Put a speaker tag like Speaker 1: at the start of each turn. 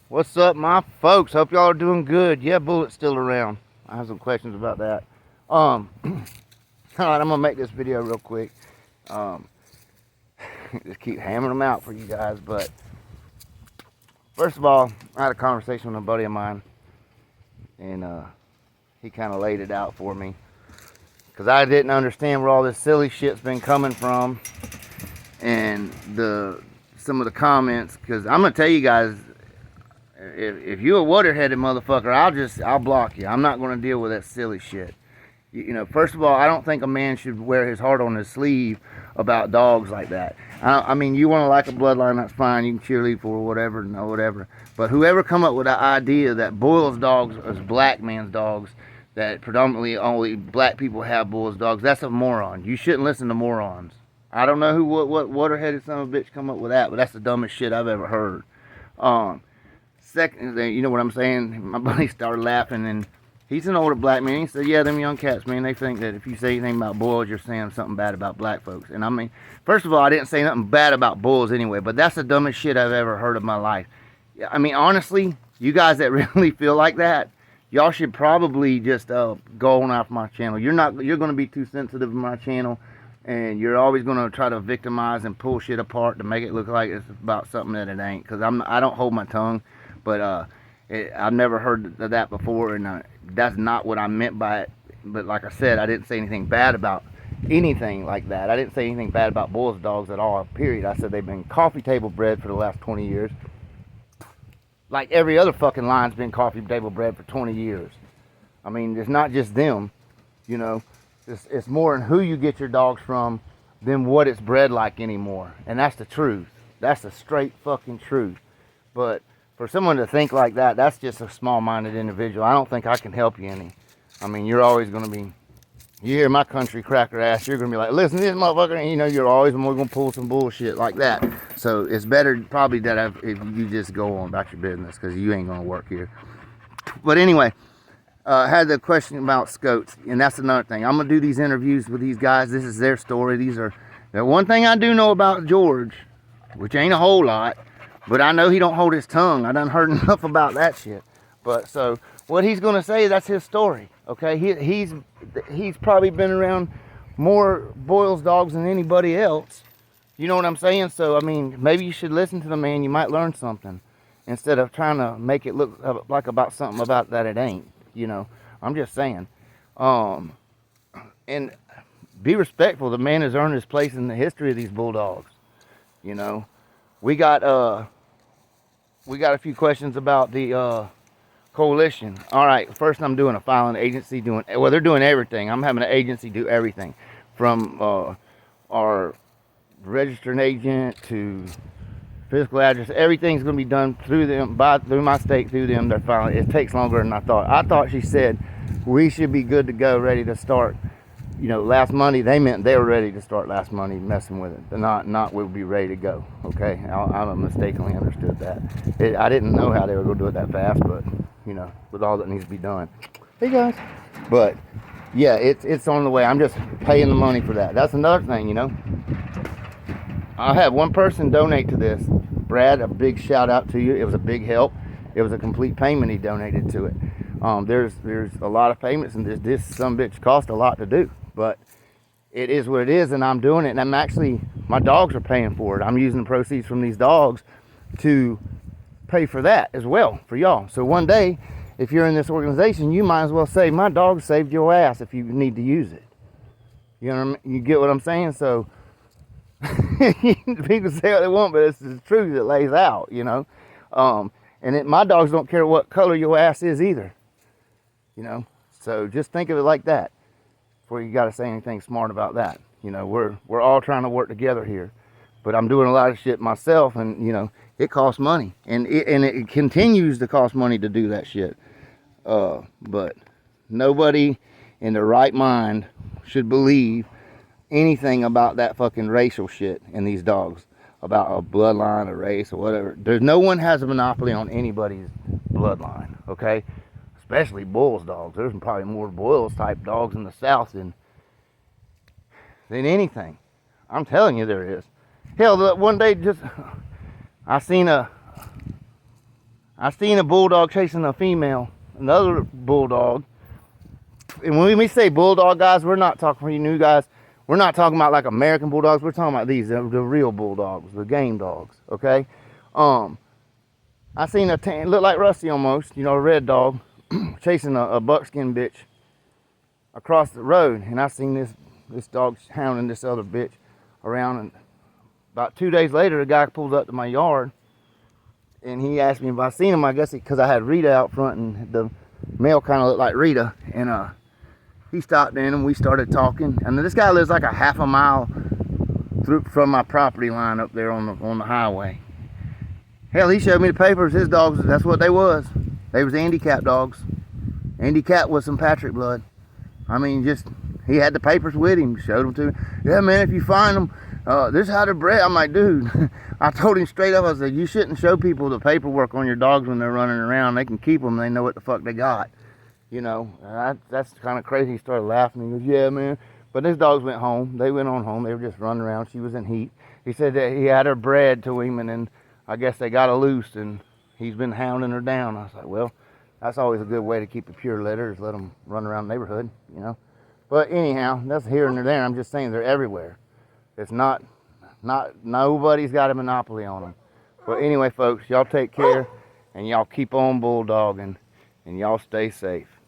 Speaker 1: What's up, my folks? Hope y'all are doing good. Yeah, Bullet's still around. I have some questions about that. All right, I'm gonna make this video real quick. Um, just keep hammering them out for you guys. But first of all, I had a conversation with a buddy of mine, and he kind of laid it out for me because I didn't understand where all this silly shit's been coming from, and some of the comments. Because I'm gonna tell you guys. If you a water-headed motherfucker, I'll block you. I'm not going to deal with that silly shit. You know, first of all, I don't think a man should wear his heart on his sleeve about dogs like that. I mean, you want to like a bloodline, that's fine. You can cheerlead for whatever, no whatever. But whoever come up with the idea that Boyle's dogs is black man's dogs, that predominantly only black people have Boyle's dogs, that's a moron. You shouldn't listen to morons. I don't know what water-headed son of a bitch come up with that, but that's the dumbest shit I've ever heard. Second, you know what I'm saying? My buddy started laughing, and he's an older black man. He said, yeah, them young cats, man, they think that if you say anything about bulls, you're saying something bad about black folks. And I mean, first of all, I didn't say nothing bad about bulls anyway, but that's the dumbest shit I've ever heard of my life. I mean, honestly, you guys that really feel like that, y'all should probably just go on off my channel. You're going to be too sensitive to my channel, and you're always going to try to victimize and pull shit apart to make it look like it's about something that it ain't, because I don't hold my tongue. But I've never heard of that before, and that's not what I meant by it. But like I said, I didn't say anything bad about anything like that. I didn't say anything bad about Bulls dogs at all, period. I said they've been coffee table bred for the last 20 years. Like every other fucking line's been coffee table bred for 20 years. I mean, it's not just them, you know. It's more in who you get your dogs from than what it's bred like anymore. And that's the truth. That's the straight fucking truth. But for someone to think like that, that's just a small-minded individual. I don't think I can help you any. I mean, you're always going to be, you hear my country cracker ass, you're going to be like, listen to this motherfucker, and you know, you're always going to pull some bullshit like that. So it's better probably that if you just go on about your business, because you ain't going to work here. But anyway, I had the question about scoats, and that's another thing. I'm going to do these interviews with these guys. This is their story. The one thing I do know about George, which ain't a whole lot, but I know he don't hold his tongue. I done heard enough about that shit. But so what he's gonna say, that's his story. Okay, he's probably been around more Boyle's dogs than anybody else. You know what I'm saying? So I mean, maybe you should listen to the man. You might learn something instead of trying to make it look like about something about that it ain't. You know, I'm just saying. And be respectful. The man has earned his place in the history of these bulldogs. You know, we got a few questions about the coalition. All right, first I'm doing a filing agency they're doing everything. I'm having an agency do everything from our registered agent to physical address. Everything's going to be done through them, through my state, through them. They're filing. It takes longer than I thought. I thought she said we should be good to go, ready to start. You know, last Monday, they meant they were ready to start last Monday messing with it. Not we'll be ready to go, okay? I mistakenly understood that. I didn't know how they were going to do it that fast, but, you know, with all that needs to be done. Hey, guys. But, yeah, it's on the way. I'm just paying the money for that. That's another thing, you know. I had one person donate to this. Brad, a big shout out to you. It was a big help. It was a complete payment he donated to it. There's a lot of payments, and this some bitch cost a lot to do. But it is what it is, and I'm doing it, and my dogs are paying for it. I'm using the proceeds from these dogs to pay for that as well, for y'all. So one day, if you're in this organization, you might as well say, my dog saved your ass if you need to use it. You know what I mean? You get what I'm saying? So, people say what they want, but it's the truth that lays out, you know? My dogs don't care what color your ass is either, you know? So just think of it like that. Before you got to say anything smart about that. You know, we're all trying to work together here, but I'm doing a lot of shit myself, and you know, it costs money, and it continues to cost money to do that shit. But nobody in their right mind should believe anything about that fucking racial shit in these dogs, about a bloodline, a race, or whatever. No one has a monopoly on anybody's bloodline, okay? Especially Bulls dogs. There's probably more Boyles type dogs in the South than anything. I'm telling you there is. Hell, one day I seen a I seen a bulldog chasing a female, another bulldog. And when we say bulldog, guys, we're not talking for you new guys. We're not talking about like American bulldogs. We're talking about these, the real bulldogs, the game dogs. Okay. I seen it looked like Rusty almost, you know, a red dog, chasing a buckskin bitch across the road, and I seen this dog hounding this other bitch around. And about 2 days later, a guy pulled up to my yard, and he asked me if I seen him. I guess because I had Rita out front, and the male kind of looked like Rita, and he stopped in, and we started talking. And this guy lives like a half a mile from my property line up there on the highway. Hell, he showed me the papers. His dogs, that's what they was. They was handicap dogs. Handicap with some Patrick blood. I mean, just, he had the papers with him, showed them to me. Yeah, man, if you find them, this is how they're bred. I'm like, dude, I told him straight up, I said, you shouldn't show people the paperwork on your dogs when they're running around. They can keep them. They know what the fuck they got. You know, that's kind of crazy. He started laughing. He goes, yeah, man. But his dogs went home. They went on home. They were just running around. She was in heat. He said that he had her bred to him, and then I guess they got her loose, and he's been hounding her down. I was like, well, that's always a good way to keep a pure litter, is let them run around the neighborhood, you know. But anyhow, that's here and there. I'm just saying they're everywhere. It's not nobody's got a monopoly on them. But anyway, folks, y'all take care, and y'all keep on bulldogging, and y'all stay safe.